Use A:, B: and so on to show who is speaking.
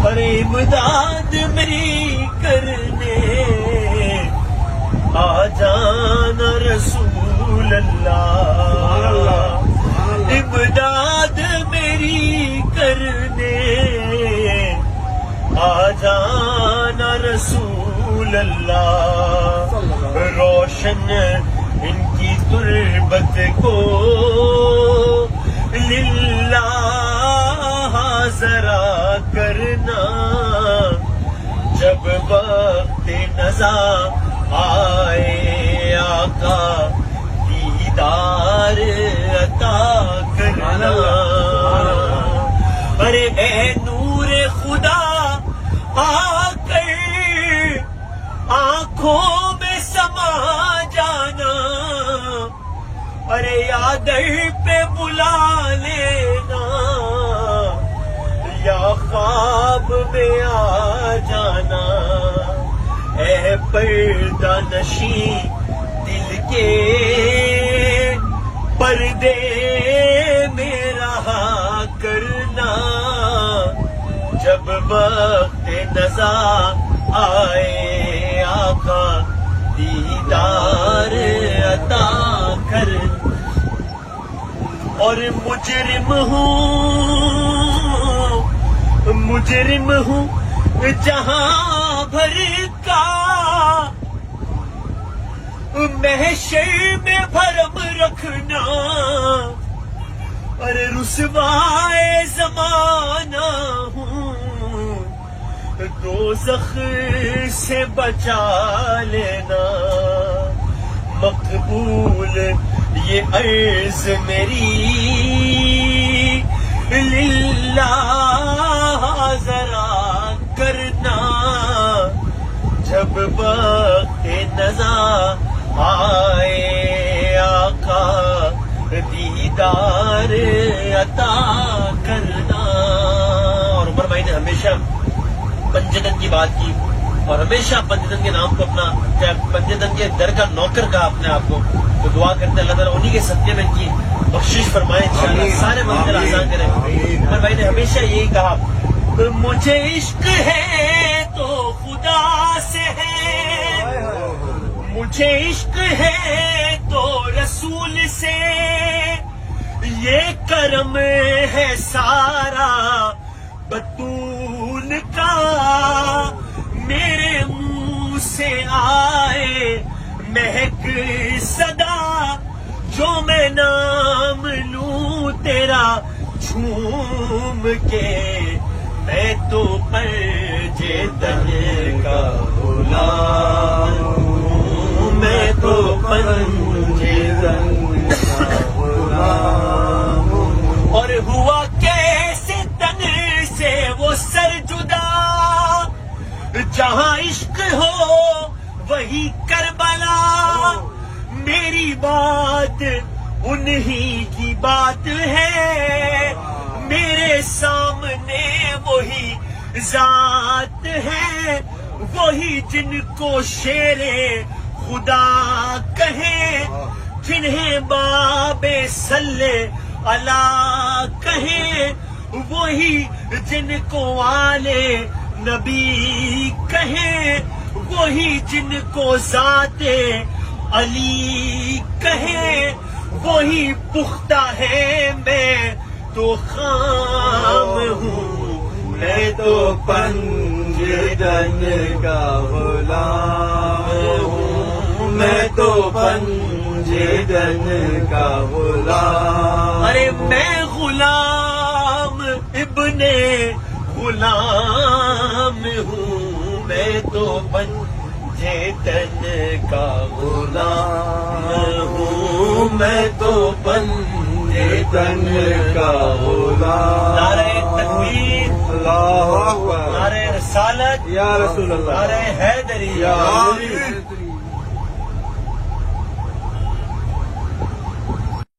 A: ارے امداد میری کرنے آ جانا رسول اللہ، امداد میری کرنے آ جانا رسول اللہ، روشن ان کی تربت کو للہ ذرا کرنا، جب وقت نزا آئے آقا دیدار عطا کرنا، ارے اے نور خدا آ کر آنکھوں میں سما جانا، ارے یا در پہ بلا لینا یا خواب میں آ جانا، اے پردہ نشیں دل کے پردے میں رہا کرنا، جب وقت نزا آئے آقا دیدار عطا کرنا، اور مجرم ہوں جہاں بھر کا، محشر میں بھرم رکھنا، ارے رسوائے زمانہ ہوں دوزخ سے بچا لینا، مقبول یہ عرض میری للہ ذرا کرنا، جب وقت نزا آئے آقا دیدار عطا کرنا۔ اور عمر بھائی نے ہمیشہ پنجتن کی بات کی اور ہمیشہ پنجتن کے نام کو اپنا پنجتن کے در کا نوکر کہا اپنے آپ کو، تو دعا کرتے اللہ تعالیٰ انہی کے صدقے میں ان کی بخشش فرمائے انشاءاللہ، سارے منزل آسان کریں۔ عمر بھائی نے ہمیشہ یہی کہا مجھے عشق ہے تو خدا سے ہے، مجھے عشق ہے تو رسول سے، یہ کرم ہے سارا بطول کا، میرے منہ سے آئے مہک صدا، جو میں نام لوں تیرا جھوم کے، میں تو پنجتن کا غلام ہوں، میں تو پنجتن کا غلام ہوں، اور ہوا کیسے تن سے وہ سر جدا، جہاں عشق ہو وہی کربلا، میری بات انہی کی بات ہے، میرے سامنے وہی ذات ہے، وہی جن کو شیر خدا کہیں، جنہیں باب صلی اللہ کہیں، وہی جن کو آلے نبی کہیں، وہی جن کو ذات علی کہیں، وہی پختہ ہے میں تو خام ہوں، میں تو پنجتن کا غلام ہوں، میں تو پنجتن کا غلام، ارے میں غلام ابن غلام ہوں، میں تو پنجتن کا غلام ہوں، میں تو پنجتن کا غلام، نعرہ تکبیر اللہ اکبر، نعرہ رسالت یا رسول اللہ، نعرہ حیدری یا